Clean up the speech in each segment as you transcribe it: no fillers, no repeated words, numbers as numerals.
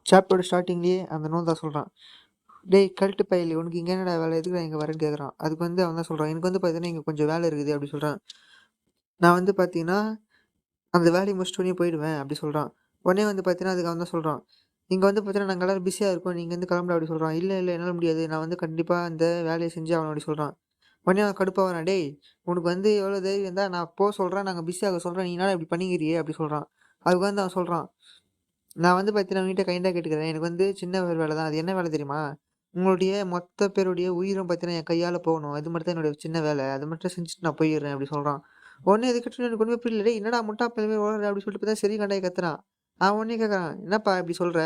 சாப்டரோட ஸ்டார்ட்டிங்லேயே அந்த நோன் தான் சொல்கிறான். டேய் கழட்டு பயலே உனக்கு இங்கே என்னடா வேலை எதுக்குடா இங்கே வரேன்னு கேட்குறான். அதுக்கு வந்து அவன் தான் சொல்கிறான், எனக்கு வந்து பார்த்தீங்கன்னா இங்கே கொஞ்சம் வேலை இருக்குது அப்படி சொல்கிறான். நான் வந்து பார்த்தீங்கன்னா அந்த வேலையை முடிச்சுட்டு உடனே போயிடுவேன் அப்படி சொல்கிறான். உடனே வந்து பார்த்தீங்கன்னா அதுக்கு அவன் தான் சொல்கிறான், இங்கே வந்து பார்த்தீங்கன்னா நாங்கள் எல்லாரும் பிஸியாக இருக்கோம், நீங்கள் வந்து கிளம்புடா அப்படி சொல்கிறான். இல்லை இல்லை என்னால் முடியாது, நான் வந்து கண்டிப்பாக இந்த வேலையை செஞ்சு அவன் அப்படி சொல்கிறான். உடனே அவன் கடுப்பாக வரான், டேய் உனக்கு வந்து எவ்வளோ தைரியம் இருந்தால் நான் சொல்கிறேன், நாங்கள் பிஸியாக சொல்கிறேன், நீ என்னடா இப்படி பண்ணிக்கிறியே அப்படி சொல்கிறான். அதுக்கு வந்து அவன் சொல்கிறான், நான் வந்து பார்த்தீங்கன்னா உங்ககிட்ட கைண்டா கேட்டுக்கிறேன். எனக்கு வந்து சின்ன ஒரு வேலை தான். அது என்ன வேலை தெரியுமா? உங்களுடைய மொத்த பேருடைய உயிரும் பார்த்தீங்கன்னா என் கையால போகணும். அது மட்டும் தான் என்னுடைய சின்ன வேலை. அது மட்டும் செஞ்சுட்டு நான் போயிடுறேன் அப்படி சொல்றான். உடனே இதுக்கிட்ட எனக்கு ஒண்ணுமே புரியல. டேய் என்னடா முட்டா பையன் மாரி உளர்ற அப்படின்னு சொல்லிட்டு பார்த்தா சரி கண்டாயி கத்துறான். அவன் உடனே கேட்கறான், என்னப்பா இப்படி சொல்ற?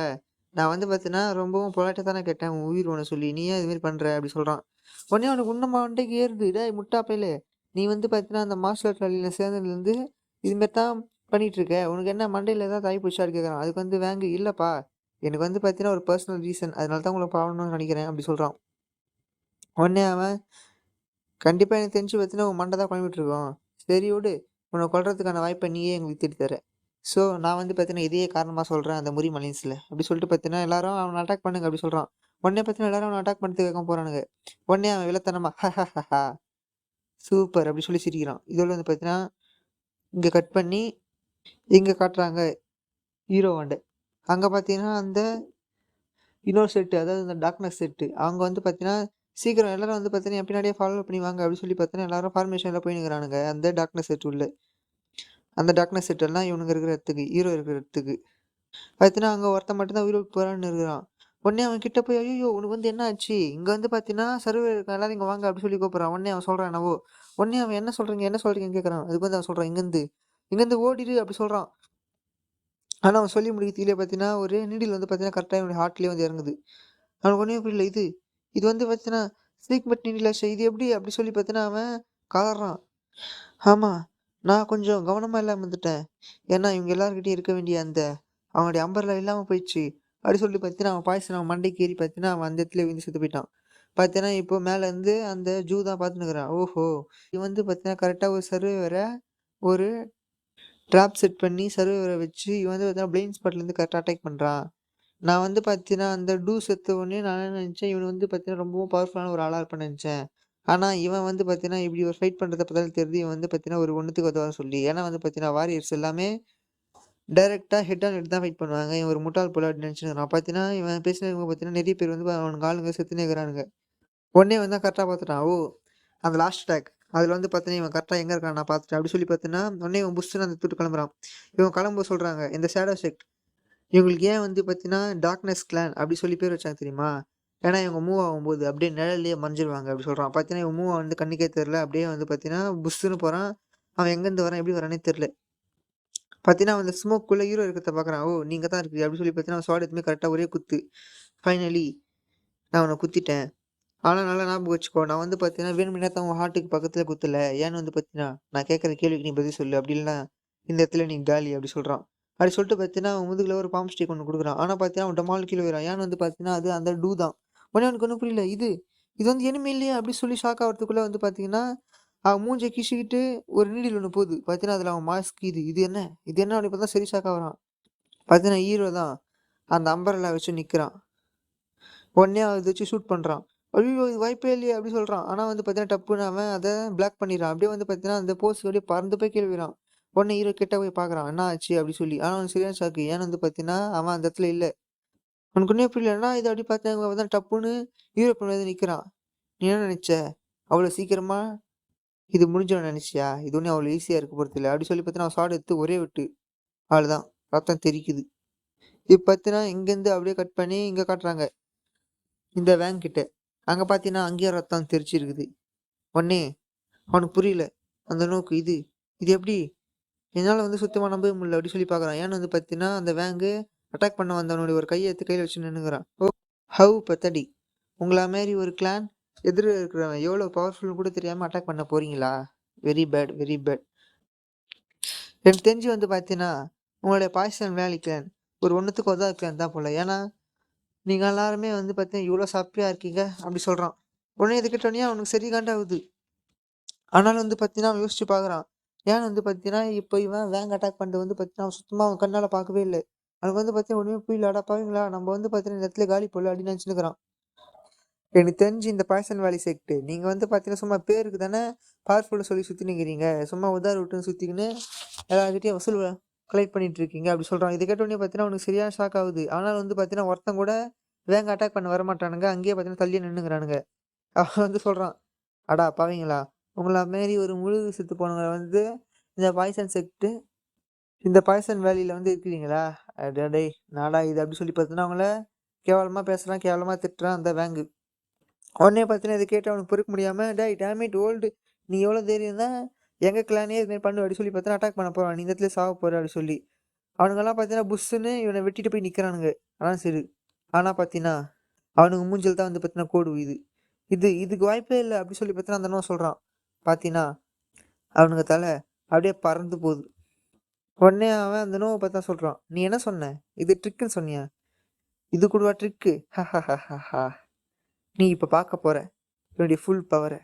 நான் வந்து பார்த்தீங்கன்னா ரொம்பவும் பொலைட்டா தானே கேட்டேன். உன் உயிர் உன சொல்லி. நீ ஏன் இது மாரி பண்ற? அப்படி சொல்றான். உடனே அவனுக்கு இன்னும் மண்டைக்கு ஏறுது. டேய் முட்டா பயலே! நீ வந்து பார்த்தீங்கன்னா அந்த மார்ஷல் ஆர்ட் வேலையில சேர்ந்ததுலேருந்து இது மாரி தான் பண்ணிட்டுருக்க. உனக்கு என்ன மண்டையில ஏதாவது ஆயி போச்சா? அப்படி கேட்குறான். அதுக்கு வந்து வேங்கு, இல்லப்பா. எனக்கு வந்து பார்த்தீங்கன்னா ஒரு பர்சனல் ரீசன். அதனால தான் உங்கள பாக்கணும்னு நெனைக்கிறேன் அப்படி சொல்றான். உடனே அவன், கண்டிப்பா எனக்கு தெரிஞ்சு பார்த்தீங்கன்னா உன் மண்ட தான் குழம்பிட்டுருக்கும். சரி விடு. உன்ன கொல்றதுக்கான வாய்ப்ப நீயே எங்களுக்கு தேடி தர. ஸோ நான் வந்து பார்த்தீங்கன்னா இதையே காரணமா சொல்றேன் அந்த முறி மலைன்ஸ்ல. அப்படி சொல்லிட்டு பார்த்தீங்கன்னா எல்லாரும் அவன அட்டாக் பண்ணுங்க அப்படி சொல்றான். உடனே பார்த்தீங்கன்னா எல்லாரும் அவன அட்டாக் பண்றதுக்காக போறானுங்க. உடனே அவன் வில்லத்தனமா சூப்பர் அப்படி சொல்லி சிரிக்கிறான். இதோட வந்து பார்த்தீங்கன்னா, இங்க கட் பண்ணி இங்க காட்டுறாங்க ஹீரோவாண்ட. அங்க பார்த்தீங்கன்னா அந்த இன்னொரு செட்டு. அதாவது இந்த டார்க்னஸ் செட்டு. அவங்க வந்து பார்த்தீங்கன்னா, சீக்கிரம் எல்லாரும் வந்து பார்த்தீங்கன்னா, என் பின்னாடியே ஃபாலோ பண்ணி வாங்க அப்படின்னு சொல்லி பார்த்தீங்கன்னா, எல்லாரும் ஃபார்மேஷன்ல போயின்னுக்குறானுங்க. அந்த டார்க்னஸ் செட் உள்ள. அந்த டார்க்னஸ் செட் எல்லாம் இவனுங்க இருக்கிற இடத்துக்கு, ஹீரோ இருக்கிற இடத்துக்கு. பார்த்தீங்கன்னா, அங்க ஒருத்தன் மட்டும் தான் உயிரோட போறான்னு இருக்கிறான். உடனே அவன் கிட்ட போய், "ஐய்யய்யோ! உனக்கு வந்து என்ன ஆச்சு? இங்க வந்து பார்த்தீங்கன்னா, சர்வர் இருக்கான். எல்லாரும் இங்க வாங்க" அப்படி சொல்லி கூப்பிடுறான். உடனே அவன் சொல்றான் என்னவோ. உடனே அவன் என்ன சொல்றீங்க? என்ன சொல்றீங்கன்னு கேட்கறான். அதுக்கு வந்து அவன் சொல்றான், "இங்கருந்து இங்கருந்து ஓடிரு" அப்படி சொல்றான். ஆனா அவன் சொல்லி முடிக்கிறதுக்குள்ளயே பார்த்தீங்கன்னா, ஒரு நீடில் வந்து பார்த்தீங்கன்னா, கரெக்ட்டா இவனுடைய ஹார்ட்லயே வந்து இறங்குது. அவனுக்கு ஒண்ணுமே புரியல. இது வந்து பார்த்தீங்கன்னா, சீக்மெட் நீடிலாச்சே இது எப்படி? அப்படி சொல்லி பார்த்தீங்கன்னா, அவன் கதர்றான். ஆமா. நான் கொஞ்சம் கவனமா இல்லாம இருந்துட்டேன். ஏன்னா, இவங்க எல்லார்கிட்டயும் இருக்க வேண்டிய அந்த அவனுடைய அம்பர்லா இல்லாம போயிடுச்சு. அப்படி சொல்லி பார்த்தீங்கன்னா, அவன் பாய்சன் அவன் மண்டைக்கு ஏறி பார்த்தீங்கன்னா, அவன் அந்த இடத்துலயே விழுந்து செத்து போயிட்டான். பார்த்தீங்கன்னா, இப்போ மேல இருந்து அந்த ஜூ தான் பார்த்துன்னு இருக்கிறான். ஓஹோ! இவன் வந்து பார்த்தீங்கன்னா, கரெக்ட்டா ஒரு சர்வைவர ஒரு ட்ராப் செட் பண்ணி சர்வைவர வச்சு இவன் வந்து பார்த்தீங்கன்னா, பிளைண்ட் ஸ்பாட்லேருந்து கரெக்ட்டா அட்டாக் பண்றான். நான் வந்து பார்த்தீங்கன்னா, அந்த டூ செத்த உடனே நான் என்ன நெனச்சேன், இவன் வந்து பார்த்தீங்கன்னா, ரொம்பவும் பவர்ஃபுல்லான ஒரு ஆளா இருப்பான்னு நெனச்சேன். ஆனா, இவன் வந்து பார்த்தீங்கன்னா, இப்படி ஒரு ஃபைட் பண்றத பார்த்தாலே தெரியுது, இவன் வந்து பார்த்தீங்கன்னா, ஒரு ஒண்ணுத்துக்கு உதவான்னு சொல்லி. ஏன்னா வந்து பார்த்தீங்கன்னா, வாரியர்ஸ் எல்லாமே டைரக்ட்டா ஹெட் ஆன் ஹெட் தான் ஃபைட் பண்ணுவாங்க. இவன் ஒரு முட்டாள் போல அப்படின்னு நெனச்சுன்னு நான் பார்த்தீங்கன்னா, இவன் பேசினவங்க பார்த்தீங்கன்னா, நெறைய பேர் வந்து அவனுங்க ஆளுங்க செத்துன்னே இருக்கிறானுங்க. உடனே இவன் தான் கரெக்ட்டா பார்த்துட்டான். ஓ! அந்த லாஸ்ட் அட்டாக். அதுல வந்து பார்த்தீங்கன்னா, இவன் கரெக்ட்டா எங்க இருக்கான்னு நான் பார்த்துட்டேன். அப்படி சொல்லி பார்த்தீங்கன்னா, உடனே இவன் புஸ்ன்னு அந்த இடத்த விட்டு கிளம்புறான். இவன் கிளம்பும்போது சொல்றாங்க, இந்த ஷேடோ செக்ட் இவங்களுக்கு ஏன் வந்து பார்த்தீங்கன்னா, டார்க்னஸ் கிளான் அப்படி சொல்லி பேர் வச்சாங்க தெரியுமா? ஏன்னா இவங்க மூவ் ஆகும்போது அப்படியே நிழல்லயே மறைஞ்சிருவாங்க அப்படி சொல்றான். பார்த்தீங்கன்னா, இவன் மூவ் ஆனது கண்ணுக்கே தெரியல. அப்படியே வந்து பார்த்தீங்கன்னா, புஸ்ஸுன்னு போறான். அவன் எங்கேருந்து வரான், எப்படி வரான்னே தெரியல. பார்த்தீங்கன்னா, அந்த ஸ்மோக்குள்ள ஹீரோ இருக்கிறத பார்க்குறான். ஓ! நீ இங்க தான் இருக்கிறியா? அப்படின்னு சொல்லி பார்த்தீங்கன்னா, ஸ்வாட் எடுத்துன்னு போய் கரெக்ட்டா ஒரே குத்து. ஃபைனலி நான் உன்ன குத்திட்டேன். ஆனா நல்லா ஞாபகம் வச்சுக்கோ. நான் வந்து பார்த்தீங்கன்னா, வேணும்னே தான் உன் ஹார்ட்டுக்கு பக்கத்துல குத்தல. ஏன்னு வந்து பார்த்தீங்கன்னா, நான் கேட்கிற கேள்விக்கு நீ பதில் சொல்லு. அப்படி இல்லன்னா, இந்த இடத்துல நீ காலி அப்படி சொல்றான். அப்படி சொல்லிட்டு பார்த்தீங்கன்னா, அவன் முதுகுல ஒரு பாம் ஸ்டிக் ஒண்ணு குடுக்குறான். ஆனா பார்த்தீங்கன்னா, அவன் டமால்னு கீழ விழுறான். ஏன்னு வந்து பார்த்தீங்கன்னா, அது அந்த டூ தான். உடனே அவனுக்கு ஒண்ணும் புரியல. இது வந்து எனிமி இல்லையே அப்படி சொல்லி ஷாக் ஆகுறதுக்குள்ள வந்து பார்த்தீங்கன்னா, அவன் மூஞ்ச கிழிச்சுக்கிட்டு ஒரு நீடில் ஒண்ணு போகுது. பார்த்தீங்கன்னா, அதுல அவன் மாஸ்க் இது என்ன? இது என்ன? அப்படி பார்த்தா சரி ஷாக் ஆகுறான். பார்த்தீங்கன்னா, ஹீரோ தான். அந்த அம்பர்லா வச்சு நிக்கிறான். உடனே அத வச்சு ஷூட் பண்றான். "ஐய்யய்யோ! இது வாய்ப்பே இல்லையே!" அப்படி சொல்றான். ஆனா வந்து பார்த்தீங்கன்னா, டப்புன்னு அவன் அத பிளாக் பண்ணிடுறான். அப்படியே வந்து பார்த்தீங்கன்னா, அந்த போஸ் அப்படியே பறந்து போய் கீழ விழுறான். உடனே ஹீரோ கிட்ட போய் பார்க்குறான். "என்ன ஆச்சு?" அப்படி சொல்லி. ஆனா அவனுக்கு சரியான ஷாக்கு. ஏன்னு வந்து பார்த்தீங்கன்னா, அவன் அந்த இடத்துல இல்ல. அவனுக்கு ஒண்ணுமே புரியல. என்னடா இது அப்படி பார்த்தாங்க அப்பதான் டப்புன்னு ஹீரோ பின்னாடி வந்து நிக்கிறான். "நீ என்ன நெனச்ச? அவ்வளோ சீக்கிரமா இது முடிஞ்சிடும்னு நெனச்சியா? இது ஒண்ணும் அவ்வளோ ஈஸியா இருக்க போறதில்ல." அப்படி சொல்லி பார்த்தீங்கன்னா, அவன் ஸார்ட் எடுத்து ஒரே வெட்டு. அவ்வளோதான். ரத்தம் தெறிக்குது. இப்ப பார்த்தீங்கன்னா, இங்கேருந்து அப்படியே கட் பண்ணி இங்க காட்டுறாங்க. இந்த வேன் கிட்ட. அங்க பார்த்தீங்கன்னா, அங்கேயும் ரத்தம் தெறிச்சிருக்குது. உடனே அவனுக்கு புரியல. அந்த நோக்கு இது எப்படி? என்னால வந்து சுத்தமா நம்பவே முடியல அப்படி சொல்லி பார்க்குறான். ஏன்னு வந்து பார்த்தீங்கன்னா, அந்த வேங்கு அட்டாக் பண்ண வந்தவனுடைய ஒரு கைய எடுத்து கையில வச்சு நின்னுக்குறான். ஓ! ஹவ் பத்தடிக். உங்கள மாரி ஒரு கிளான் எதிர இருக்கிறவன் எவ்வளோ பவர்ஃபுல்னு கூட தெரியாம அட்டாக் பண்ண போறீங்களா? Very bad, very bad. எனக்கு தெரிஞ்சு வந்து பார்த்தீங்கன்னா, உங்களுடைய பாய்சன் வேலி கிளான் ஒரு ஒண்ணுத்துக்கு உதவாத கிளான் தான் போல. ஏன்னா, நீங்க எல்லாருமே வந்து பார்த்தீங்கன்னா, இவ்வளோ சப்பியா இருக்கீங்க அப்படி சொல்றான். உடனே இது கேட்டோனயே அவனுக்கு சரி காண்டாகுது. ஆனாலும் வந்து பார்த்தீங்கன்னா, அவன் யோசிச்சு பார்க்குறான். ஏன்னு வந்து பார்த்தீங்கன்னா, இப்போ இவன் வேங் அட்டாக் பண்ணிட்டு வந்து பார்த்தீங்கன்னா, அவன் சுத்தமா அவன் கண்ணால பார்க்கவே இல்ல. அவனுக்கு வந்து பார்த்தீங்கன்னா ஒன்றுமே புரியல. பாவீங்களா நம்ம வந்து பார்த்தீங்கன்னா இந்த இடத்துல காலி போடல அப்படின்னு நினச்சினுக்கிறான். எனக்கு தெரிஞ்சு இந்த பாய்சன் வேலி செக்ட் நீங்க வந்து பார்த்தீங்கன்னா சும்மா பேருக்கு தானே பவர்ஃபுல்லாக சொல்லி சுற்றினுக்கிறீங்க. சும்மா உதார விட்டுன்னு சுற்றிக்கின்னு எல்லாருக்கிட்டையும் வசூல் கலெக்ட் பண்ணிட்டு இருக்கீங்க அப்படி சொல்கிறான். இதை கேட்டோடனே பார்த்தீங்கன்னா அவனுக்கு சரியான ஷாக் ஆகுது. ஆனால் வந்து பார்த்தீங்கன்னா ஒருத்தன் கூட வேங்க அட்டாக் பண்ண வரமாட்டானுங்க. அங்கேயே பார்த்தீங்கன்னா தள்ளியே நின்றுங்கிறானுங்க. அவன் வந்து சொல்கிறான், அடா பாவீங்களா உங்களை மாரி ஒரு முழு செத்து போனவங்க வந்து இந்த பாய்சன் செக்ட் இந்த பாய்சன் வேலியில் வந்து இருக்கிறீங்களா? டேய் நாடா இது அப்படி சொல்லி பார்த்தீங்கன்னா அவங்கள கேவலமாக பேசுகிறான், கேவலமாக திட்டுறான் அந்த வேங்கு. உடனே பார்த்தீங்கன்னா இதை கேட்டு அவனுக்கு பொறுக்க முடியாமல், டேய் டேமிட் ஓல்டு நீ எவ்வளோ தைரியம் தான் எங்கள் கிளானே இதுமாரி பண்ணு அப்படி சொல்லி பார்த்தீங்கன்னா அட்டாக் பண்ண போகிறான். நீ இந்த இடத்துல சாக போகிற அப்படி சொல்லி அவனுங்கெல்லாம் பார்த்தீங்கன்னா புஷ்ஷுன்னு இவனை வெட்டிட்டு போய் நிற்கிறானுங்க. அதான் சரி. ஆனால் பார்த்தீங்கன்னா அவனுக்கு மூஞ்சல் தான் வந்து பார்த்தீங்கன்னா கோடு இது இதுக்கு வாய்ப்பே இல்லை அப்படி சொல்லி பார்த்தீங்கன்னா அந்த அண்ணன் சொல்கிறான். பார்த்தீங்கன்னா அவனுங்க தலை அப்படியே பறந்து போகுது. உடனே அவன் அந்த நோவை பார்த்தா சொல்கிறான், நீ என்ன சொன்ன இது ட்ரிக்குன்னு சொன்னியா? இது கூடவா ட்ரிக்கு? ஹஹஹஹா நீ இப்போ பார்க்க போகிற என்னுடைய ஃபுல் பவரை.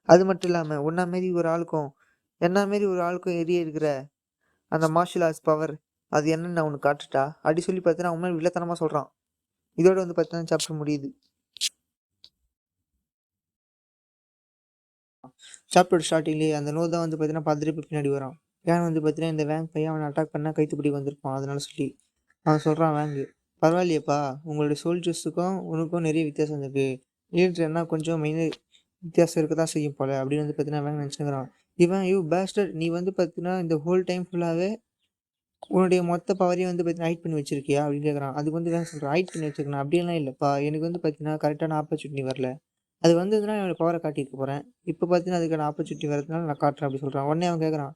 அது மட்டும் இல்லாமல் உன்ன மாரி ஒரு ஆளுக்கும் என்ன மாரி ஒரு ஆளுக்கும் எரிய இருக்கிற அந்த மார்ஷியல் ஆர்ட்ஸ் பவர் அது என்னன்னு நான் உனக்கு காட்டுட்டா அப்படி சொல்லி பார்த்தீங்கன்னா அவன் வில்லத்தனமாக சொல்கிறான். இதோட வந்து பார்த்தீங்கன்னா சாப்டர் முடியுது. சாப்டர் ஸ்டார்டிங்லேயே அந்த நோ தான் வந்து பார்த்தீங்கன்னா பார்த்துட்டு பின்னாடி வரான். ஏன் வந்து பார்த்தீங்கன்னா இந்த வேங்க் பையன் அவனை அட்டாக் பண்ணால் கைத்துப்படி வந்திருப்பான். அதனால சொல்லி அவன் சொல்கிறான் வேங்கு, பரவாயில்லையப்பா உங்களுடைய சோல்ஜர்ஸுக்கும் உனக்கும் நிறைய வித்தியாசம் இருக்குது. லீடர்னா கொஞ்சம் மெயின் வித்தியாசம் இருக்க தான் செய்யும் போல அப்படின்னு வந்து பார்த்தீங்கன்னா வேங்க நினச்சிக்கிறான். இவன் பேஸ்டர் நீ வந்து பார்த்தீங்கன்னா இந்த ஹோல் டைம் ஃபுல்லாகவே உன்னுடைய மொத்த பவரையும் வந்து பார்த்தீங்கன்னா ஹைட் பண்ணி வச்சிருக்கியா அப்படின்னு கேட்குறான். அதுக்கு வந்து வேங்க சொல்கிறான், ஹைட் பண்ணி வச்சிருக்கேன் அப்படியெல்லாம் இல்லைப்பா, எனக்கு வந்து பார்த்தீங்கன்னா கரெக்டான ஆப்பர்ச்சுனிட்டி வரல. அது வந்ததுன்னா என்னோட பவரை காட்டியிருக்க போகிறேன். இப்போ பார்த்தீங்கன்னா அதுக்கான ஆப்பர்ச்சுனிட்டி வரதுனால நான் காட்டுறேன் அப்படி சொல்கிறான். உடனே அவன் கேட்குறான்,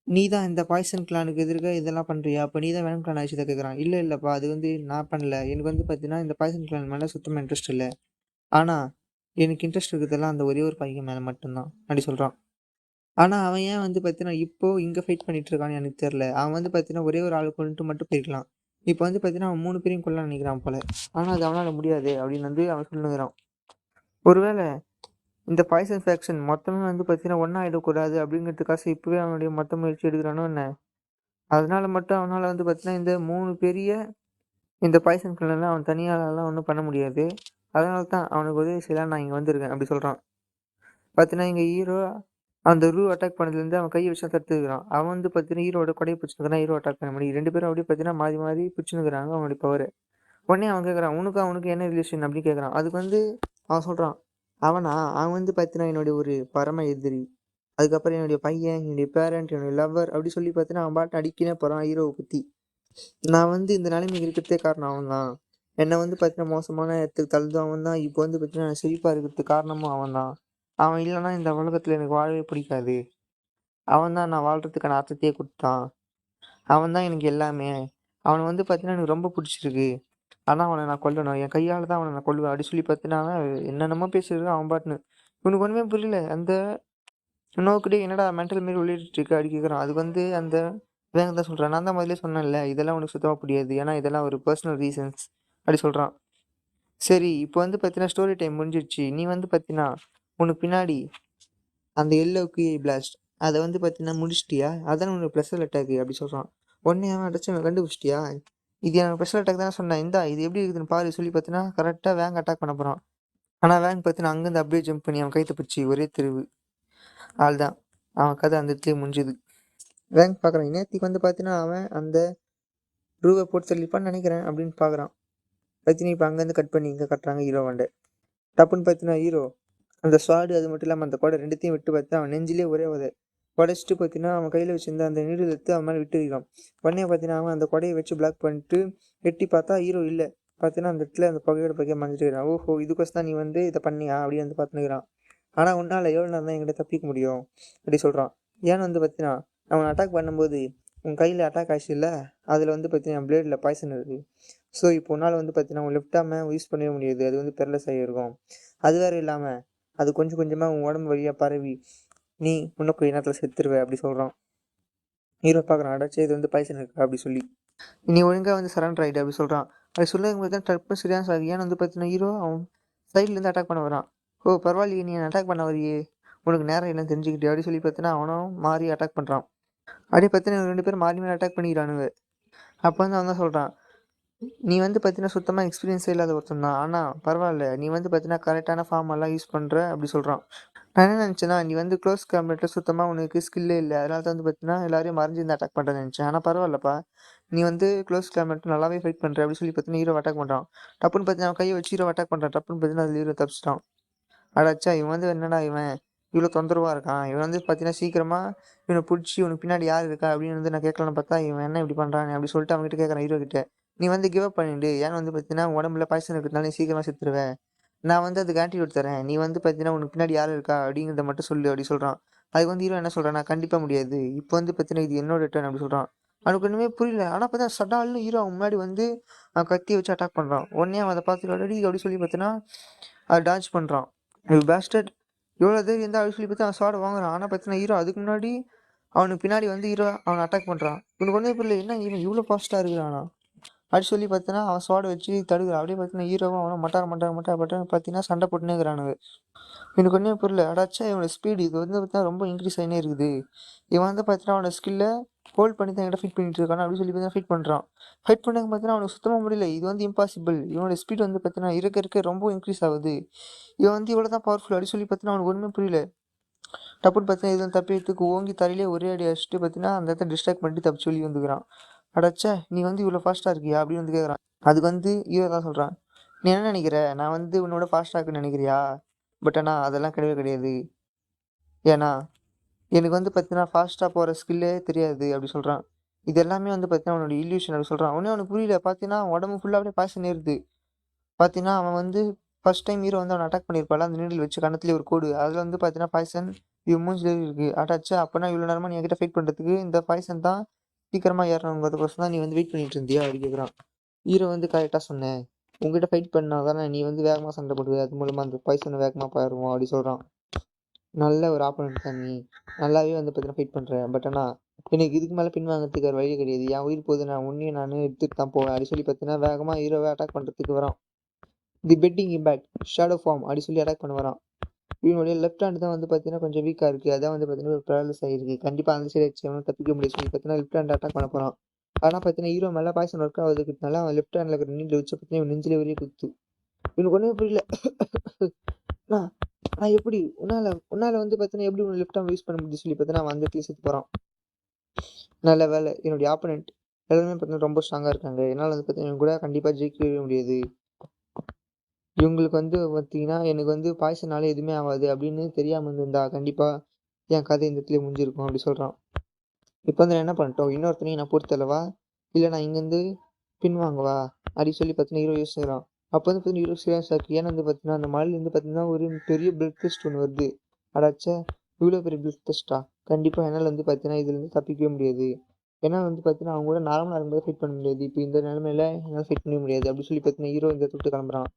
நீ தான் இந்த பாய்சன் கிளானுக்கு எதிர்க்க இதெல்லாம் பண்ணுறியா? அப்போ நீ தான் வேணும் கிளான் ஆயிடுச்சு கேட்குறான். இல்லை இல்லைப்பா அது வந்து நான் பண்ணல. எனக்கு வந்து பார்த்தீங்கன்னா இந்த பாய்சன் கிளான் மேலே சுத்தமாக இன்ட்ரெஸ்ட் இல்லை. ஆனால் எனக்கு இன்ட்ரெஸ்ட் இருக்கிறதெல்லாம் அந்த ஒரே ஒரு பையன் மேலே மட்டும்தான் அப்படி சொல்கிறான். ஆனால் அவன் ஏன் வந்து பார்த்தீங்கன்னா இப்போ இங்கே ஃபைட் பண்ணிட்டு இருக்கான்னு எனக்கு தெரில. அவன் வந்து பார்த்தீங்கன்னா ஒரே ஒரு ஆள் கொண்டுட்டு மட்டும் போயிருக்கலாம். இப்போ வந்து பார்த்தீங்கன்னா அவன் 3 பேரையும் கொல்ல நினைக்கிறான் போல. ஆனால் அது அவனால் முடியாது அப்படின்னு வந்து அவன் சொல்லுங்கிறான். ஒருவேளை இந்த பாய்சன் ஃபேக்ஷன் மொத்தமே வந்து பார்த்தீங்கன்னா ஒன்றா ஆகிடக்கூடாது அப்படிங்கிறதுக்காக இப்போவே அவனுடைய மொத்த முயற்சி எடுக்கிறானோ என்ன? அதனால மட்டும் அவனால் வந்து பார்த்தீங்கன்னா இந்த 3 பெரிய இந்த பாய்சன் கில்லர்லாம் அவன் தனியாலாம் ஒன்றும் பண்ண முடியாது. அதனால தான் அவனுக்கு உதவி செய்யலாம் நான் இங்கே வந்திருக்கேன் அப்படி சொல்கிறான். பார்த்தீங்கன்னா இங்கே ஹீரோ அந்த ரூ அட்டாக் பண்ணதுலேருந்து அவன் கையை வச்சு தடுத்துக்கிறான். அவன் வந்து பார்த்தீங்கன்னா ஹீரோட கொடையை பிடிச்சிருக்கான். ஹீரோ அட்டாக் பண்ண முடியும். 2 பேரும் அப்படியே பார்த்தீங்கன்னா மாறி மாறி பிடிச்சிருக்கிறாங்க அவனுடைய பவர். உடனே அவன் கேட்குறான், அவனுக்கு என்ன ரிலேஷன் அப்படின்னு கேட்குறான். அதுக்கு வந்து அவன் சொல்கிறான், அவன் வந்து பார்த்தீங்கன்னா என்னுடைய ஒரு பரம எதிரி. அதுக்கப்புறம் என்னுடைய பையன், என்னுடைய பேரண்ட், என்னுடைய லவ்வர் அப்படி சொல்லி பார்த்தீங்கன்னா அவன் பாட்டு அடிக்கினே போகிறான் ஹீரோவை பற்றி. நான் வந்து இந்த நிலைமைக்கு இருக்கிறதே காரணம் அவன் தான். என்னை வந்து பார்த்தீங்கன்னா மோசமான இடத்துக்கு தள்ளுதும் அவன் தான். இப்போ வந்து பார்த்தீங்கன்னா நான் செழிப்பாக இருக்கிறதுக்கு காரணமும் அவன் தான். அவன் இல்லைன்னா இந்த உலகத்தில் எனக்கு வாழவே பிடிக்காது. அவன் தான் நான் வாழ்கிறதுக்கான அர்த்தத்தையே கொடுத்தான். அவன் தான் எனக்கு எல்லாமே. அவனை வந்து பார்த்தீங்கன்னா எனக்கு ரொம்ப பிடிச்சிருக்கு. ஆனால் அவனை நான் கொல்லணும். என் கையால் தான் அவனை நான் கொல்லுவேன் அப்படி சொல்லி பார்த்தீங்கன்னா என்னென்னமோ பேசியிருக்கான் அவன் பாட்டுன்னு. இவனுக்கு ஒன்றுமே புரியல. அந்த நோக்கிட்டே என்னடா மென்டல் மாரி விளையாடிட்டு இருக்க அப்படி கேட்குறான். அதுக்கு வந்து அந்த வேங்க தான் சொல்கிறான், நான் தான் முதல்ல சொன்னேன்ல இதெல்லாம் உனக்கு சுத்தமாக புரியாது. ஏன்னா இதெல்லாம் ஒரு பர்சனல் ரீசன்ஸ் அப்படி சொல்கிறான். சரி இப்போ வந்து பார்த்தீங்கன்னா ஸ்டோரி டைம் முடிஞ்சிடுச்சு. நீ வந்து பார்த்தீங்கன்னா உனக்கு பின்னாடி அந்த எல்லோ கியூஐ பிளாஸ்ட் அதை வந்து பார்த்தீங்கன்னா முடிச்சிட்டியா? அதான் உனக்கு ப்ளஸல் அட்டாக் அப்படி சொல்கிறான். உடனே அவன் அடிச்சு கண்டுபிடிச்சிட்டியா? இது எனக்கு ஸ்பெஷல் அட்டாக் தானே சொன்னேன். இந்தா இது எப்படி இருக்குதுன்னு பாரு சொல்லி பார்த்தீங்கன்னா கரெக்டாக வேங்க அட்டாக் பண்ண போகிறான். ஆனால் வேங்க பார்த்தீங்கன்னா அங்கேருந்து அப்படியே ஜம்ப் பண்ணி அவன் கைத்தை பிடிச்சி ஒரே தெருவு. ஆள் தான் அவன் கதை அந்த இடத்துலேயே முடிஞ்சுது. வேங்க பார்க்குறான். நேற்றுக்கு வந்து பார்த்தீங்கன்னா அவன் அந்த ரூவை போட்டு தள்ளிப்பான்னு நினைக்கிறேன் அப்படின்னு பார்க்குறான். பார்த்தீங்கன்னா இப்போ அங்கேருந்து கட் பண்ணி இங்கே கட்டுறாங்க ஹீரோ வண்டை. டப்புன்னு பார்த்தீங்கன்னா ஹீரோ அந்த ஸ்வாடு அது மட்டும் இல்லாமல் அந்த கொடை ரெண்டுத்தையும் விட்டு பார்த்து அவன் நெஞ்சிலே ஒரே உதை உடச்சிட்டு பார்த்தீங்கன்னா அவன் கையில் வச்சிருந்த அந்த நீடில் எடுத்து அவன் மேலே விட்டுருக்கான். உடனே பார்த்தீங்கன்னா அவன் அந்த கொடையை வச்சு பிளாக் பண்ணிட்டு எட்டி பார்த்தா ஹீரோ இல்லை. பார்த்தீங்கன்னா அந்த இடத்துல அந்த புகையோட பகையை மறைஞ்சிட்டு இருக்கிறான். ஓஹோ இதுக்கோசம் தான் நீ வந்து இதை பண்ணியா அப்படின்னு வந்து பார்த்துக்கிறான். ஆனால் உன்னால் எவ்வளோ நேரம் தான் என்கிட்ட தப்பிக்க முடியும் அப்படி சொல்கிறான். ஏன்னு வந்து பார்த்தீங்கன்னா அவன் அட்டாக் பண்ணும்போது உன் கையில் அட்டாக் ஆச்சு இல்லை, அதில் வந்து பார்த்தீங்கன்னா பிளேடில் பாய்சன் இருக்குது. ஸோ இப்போ உன்னால் வந்து பார்த்தீங்கன்னா உன் லெஃப்ட் ஆமை யூஸ் பண்ணவே முடியாது. அது வந்து பெர்லஸ் ஆகியிருக்கும். அது வேறு இல்லாமல் அது கொஞ்சம் கொஞ்சமாக உன் உடம்பு வழியாக பரவி நீ இன்னும் கொஞ்ச நேரத்தில் செத்துருவே அப்படி சொல்கிறான். ஹீரோ பார்க்குறான், அடாச்சே இது வந்து பாய்சன் இருக்கா அப்படி சொல்லி. நீ ஒழுங்காக வந்து சரண்டர் ஆகிட்டு அப்படி சொல்கிறான். அப்படி சொல்லும் போது தான் டப்புன்னு சரியான சார் ஏன்னு வந்து பார்த்தீங்கன்னா ஹீரோ அவன் சைட்லேருந்து அட்டாக் பண்ண வரான். ஓ பரவாயில்லையே நீ அட்டாக் பண்ண வரையே, உனக்கு நேரம் இல்லைன்னு தெரிஞ்சுக்கிட்டே அப்படி சொல்லி பார்த்தீங்கன்னா அவனும் மாறி அட்டாக் பண்ணுறான். அப்படியே பார்த்தீங்கன்னா 2 பேரும் மாறி மாறி அட்டாக் பண்ணிக்கிறானுங்க. அப்போ வந்து அவன் தான் சொல்கிறான், நீ வந்து பார்த்தீங்கன்னா சுத்தமாக எக்ஸ்பீரியன்ஸே இல்லாத ஒருத்தன் தான். ஆனால் பரவாயில்ல, நீ வந்து பார்த்தீங்கன்னா கரெக்டான ஃபார்ம் எல்லாம் யூஸ் பண்ணுற அப்படி சொல்கிறான். நான் என்ன நினச்சேன்னா, நீ வந்து க்ளோஸ் காம்பேட்டில் சுத்தமாக உனக்கு ஸ்கில்லே இல்லை, அதனால தான் வந்து பார்த்தீங்கன்னா எல்லாரையும் மறைஞ்சு இந்த அட்டாக் பண்ணுறேன்னு நினச்சேன். ஆனால் பரவாயில்லப்பா, நீ வந்து க்ளோஸ் காம்பேட் நல்லாவே ஃபைட் பண்ணுற அப்படி சொல்லி பார்த்தீங்கன்னா ஹீரோ அட்டாக் பண்ணுறான். டப்புன்னு பார்த்தீங்கன்னா அவன் கையை வச்சு ஹீரோ அட்டாக் பண்ணுறான். டப்புன்னு பார்த்தீங்கன்னா அதில் ஹீரோ தப்பிச்சிட்டான். அடச்சா இவன் வந்து என்னடா இவன் இவ்வளோ தொந்தரவாக இருக்கான், இவன் வந்து பார்த்தீங்கன்னா சீக்கிரமாக இவனை பிடிச்சி உனக்கு பின்னாடி யார் இருக்கா அப்படின்னு வந்து நான் கேட்கலான்னு பார்த்தா இவன் என்ன இப்படி பண்ணுறான் அப்படி சொல்லிட்டு அவன்கிட்ட கேட்குறான் ஹீரோ கிட்ட. நீ வந்து கிவ் அப் பண்ணிடு, ஏன்னு வந்து பார்த்தீங்கன்னா உடம்புல பாய்சன் இருக்கிறதுனால நீ சீக்கிரமாக செத்துருவேன். நான் வந்து அதுக்கு ஆன்டிடோட் தரேன், நீ வந்து பார்த்தீங்கன்னா உனக்கு பின்னாடி யார் இருக்கா அப்படிங்கிறத மட்டும் சொல்லு அப்படி சொல்கிறான். அதுக்கு வந்து ஹீரோ என்ன சொல்கிறான், நான் கண்டிப்பாக முடியாது, இப்போ வந்து பார்த்தீங்கன்னா இது என்னோட டர்ன் அப்படி சொல்கிறான். அவனுக்கு ஒன்றுமே புரியல. ஆனால் பார்த்தா சடால்னு ஹீரோ அவன் முன்னாடி வந்து கத்தியை வச்சு அட்டாக் பண்ணுறான். உடனே அவன் அதை பார்த்துட்டு அடி அப்படி சொல்லி பார்த்தீங்கன்னா அதை டாச் பண்ணுறான். பேஸ்டர்ட் எவ்வளோ தைரியம் இருந்தால் அப்படி சொல்லி பார்த்து அவன் ஸ்வாட் வாங்குறான். ஆனால் பார்த்தீங்கன்னா ஹீரோ அதுக்கு முன்னாடி அவனுக்கு பின்னாடி வந்து ஹீரோ அவனை அட்டாக் பண்ணுறான். இவனுக்கு ஒன்றே புரியல, என்ன இவன் இவ்வளோ ஃபாஸ்ட்டாக இருக்கிறானா அப்படி சொல்லி பார்த்தீங்கன்னா அவன் ஸ்வாட் வச்சு தடுக்கிறான். அப்படியே பார்த்தீங்கன்னா ஹீரோவும் அவனும் மட்டார் பார்த்தீங்கன்னா சண்டை போட்டுனே இருக்கிறானுங்க. எனக்கு ஒன்றே புரியல, அடாச்சா இவனோட ஸ்பீடு இது வந்து பார்த்தீங்கன்னா ரொம்ப இன்க்ரீஸ் ஆகினே இருக்குது. இவன் வந்து பார்த்தீங்கன்னா அவனோட ஸ்கில்லை ஹோல்ட் பண்ணி தான் என்கிட்ட ஃபிட் பண்ணிட்டு இருக்கான் அப்படின்னு சொல்லி பார்த்தீங்கன்னா ஃபிட் பண்ணுறான். ஃபைட் பண்ண பார்த்தீங்கன்னா அவனுக்கு சுத்தமாக முடியல. இது வந்து இம்பாசிபிள். இவனோட ஸ்பீட் வந்து பார்த்தீங்கன்னா இருக்க ரொம்ப இன்க்ரீஸ் ஆகுது. இவன் வந்து இவ்வளோ தான் பவர்ஃபுல் அப்படி சொல்லி பார்த்தீங்கன்னா அவனுக்கு ஒன்றுமே புரியல. டப்புன்னு பார்த்தீங்கன்னா இதுவும் தப்பிக்கிறதுக்கு ஓங்கி தரையிலே ஒரே அடி அடிச்சுட்டு பார்த்தீங்கன்னா அந்த இடத்த டிஸ்ட்ராக்ட் பண்ணிட்டு தப்பிச்சு சொல்லி வந்துக்கிறான். அடச்சே நீ வந்து இவ்வளோ ஃபாஸ்ட்டாக இருக்கியா அப்படின்னு வந்து கேட்குறான். அதுக்கு வந்து ஹீரோ தான் சொல்கிறான், நீ என்ன நினைக்கிற, நான் வந்து உன்னோட ஃபாஸ்ட்டாக இருக்குன்னு நினைக்கிறியா? பட் ஆனால் அதெல்லாம் கிடையவே கிடையாது. ஏன்னா எனக்கு வந்து பார்த்தீங்கன்னா ஃபாஸ்ட்டாக போகிற ஸ்கில்லே தெரியாது அப்படி சொல்கிறான். இது எல்லாமே வந்து பார்த்தீங்கன்னா அவனோட இல்யூஷன் அப்படி சொல்கிறான். அவனே அவனுக்கு புரியல. பார்த்தீங்கன்னா உடம்பு ஃபுல்லாக அப்படியே பாய்சன் ஏறுது. பார்த்தீங்கன்னா அவன் வந்து ஃபர்ஸ்ட் டைம் ஹீரோ வந்து அவனை அட்டாக் பண்ணியிருப்பாள் அந்த நீடில் வச்சு கண்ணத்துலேயே ஒரு கோடு. அதில் வந்து பார்த்தீங்கன்னா பாய்சன் இவன் மூஞ்சிலே இருக்குது. அட்டாச்சு அப்போனா இவ்வளோ நேரமாக நீ என்கிட்ட ஃபைட் பண்ணுறதுக்கு இந்த பாய்சன் தான் சீக்கிரமாக ஏறணுங்கிறதுக்கோசம் தான் நீ வந்து வெயிட் பண்ணிட்டு இருந்தியா அப்படி கேட்குறான். ஹீரோ வந்து கரெக்டாக சொன்னேன், உங்ககிட்ட ஃபைட் பண்ணால் தானே நீ வந்து வேகமாக சண்டை போடுவே, அது மூலமாக அந்த பாய்சனை வேகமாக போயிடுவோம் அப்படி சொல்கிறான். நல்ல ஒரு ஆப்போனன்ட் தான் நீ, நல்லாவே வந்து பார்த்தீங்கன்னா ஃபைட் பண்ணுற. பட் ஆனால் எனக்கு இதுக்கு மேலே பின் வாங்கிறதுக்கு ஒரு வழியே கிடையாது, என் உயிர் போது நான் உன்னையும் நான் எடுத்துகிட்டு தான் போவேன் அப்படி சொல்லி பார்த்தீங்கன்னா வேகமாக ஹீரோவை அட்டாக் பண்ணுறதுக்கு வரான். தி பெட்டிங் இம்பேக்ட் ஷேடோ ஃபார்ம் அப்படி சொல்லி அட்டாக் பண்ண வரான். இவனுடைய லெஃப்ட் ஹேண்ட் தான் வந்து பார்த்தீங்கன்னா கொஞ்சம் வீக்காக இருக்குது, அதான் வந்து பார்த்தீங்கன்னா ஒரு ப்ராலஸ் ஆகிருக்கு. கண்டிப்பாக அந்த சைடு வச்சு அவனும் தப்பிக்க முடியாது சொல்லி பார்த்தீங்கன்னா லெஃப்ட் ஹேண்ட் அட்டாக் பண்ண போகிறான். ஆனால் பார்த்தீங்கன்னா ஹீரோ மேலே பாய்சன் ஒர்க் ஆகுதுனால அவன் லெஃப்ட் ஹேண்டில் இருக்கிற நீண்டில் வச்சு பார்த்தீங்கன்னா இவன் நெஞ்சிலே வரையே குத்து. இவனுக்கு ஒன்றுமே புரியல. நான் நான் எப்படி உன்னால் வந்து பார்த்தீங்கன்னா எப்படி உன்னை லெஃப்ட் ஹேண்ட் யூஸ் பண்ண முடியுது சொல்லி பார்த்தீங்கன்னா அவன் அந்த இடத்துல செத்து போகிறான். நல்ல வேலை என்னுடைய ஆப்போனன்ட் எல்லாருமே பார்த்தீங்கன்னா ரொம்ப ஸ்ட்ராங்காக இருக்காங்க, என்னால் வந்து பார்த்தீங்கன்னா இவங்க கூட கண்டிப்பாக ஜெயிக்கவே முடியாது. இவங்களுக்கு வந்து பார்த்தீங்கன்னா எனக்கு வந்து பாய்சனால எதுவுமே ஆகாது அப்படின்னு தெரியாமல் இருந்திருந்தா கண்டிப்பாக என் கதை இந்த இடத்துல முடிஞ்சிருக்கும் அப்படி சொல்கிறான். இப்போ வந்து நான் என்ன பண்ணிட்டோம், இன்னொருத்தனையும் நான் பொறுத்தளவா இல்லை நான் இங்கேருந்து பின்வாங்கவா அப்படி சொல்லி பார்த்தீங்கன்னா ஹீரோ யோசிக்கிறான். அப்போ வந்து பார்த்தீங்கன்னா ஹீரோ சீரியஸாக இருக்குது. ஏன்னா வந்து பார்த்தீங்கன்னா அந்த மலையிலேருந்து பார்த்தீங்கன்னா ஒரு பெரிய பிளட் டெஸ்ட் ஒன்று வருது. அடாச்சா இவ்வளோ பெரிய பிளட் டெஸ்ட்டா, கண்டிப்பாக என்னால் வந்து பார்த்தீங்கன்னா இதுலேருந்து தப்பிக்கவே முடியாது. ஏன்னா வந்து பார்த்தீங்கன்னா அவங்க கூட நார்மலாக இருக்கும்போது ஃபைட் பண்ண முடியாது, இப்போ இந்த நிலமையில என்னால் ஃபைட் பண்ண முடியாது அப்படி சொல்லி பார்த்தீங்கன்னா ஹீரோ இந்த தொட்டு கிளம்புறான்.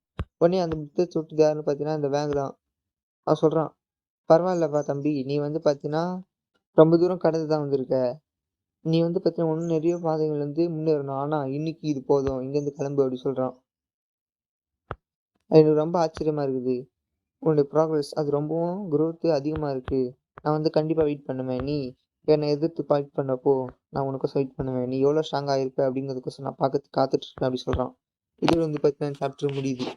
உடனே அந்த புத்தை தொட்டு யாருன்னு பார்த்தீங்கன்னா அந்த பேங்க் தான். அவன் சொல்கிறான், பரவாயில்லப்பா தம்பி, நீ வந்து பார்த்தீங்கன்னா ரொம்ப தூரம் கடந்து தான் வந்திருக்க, நீ வந்து பார்த்தீங்கன்னா இன்னும் நிறைய பாதைகள் வந்து முன்னேறணும், ஆனால் இன்னைக்கு இது போதும், இங்கேருந்து கிளம்பு அப்படி சொல்கிறான். எனக்கு ரொம்ப ஆச்சரியமாக இருக்குது, உன்னுடைய ப்ராக்ரஸ் அது ரொம்பவும் growth அதிகமாக இருக்குது. நான் வந்து கண்டிப்பாக வெயிட் பண்ணுவேன், நீ என்னை எதிர்த்து ஃபைட் பண்ணப்போ நான் உனக்கு வெயிட் பண்ணுவேன், நீ எவ்வளோ ஸ்ட்ராங்காக இருப்ப அப்படிங்கிறதுக்கோசம் நான் பார்க்கறதுக்கு காத்துட்ருக்கேன் அப்படி சொல்கிறான். இது வந்து பார்த்தீங்கன்னா சாப்டர் முடியுது.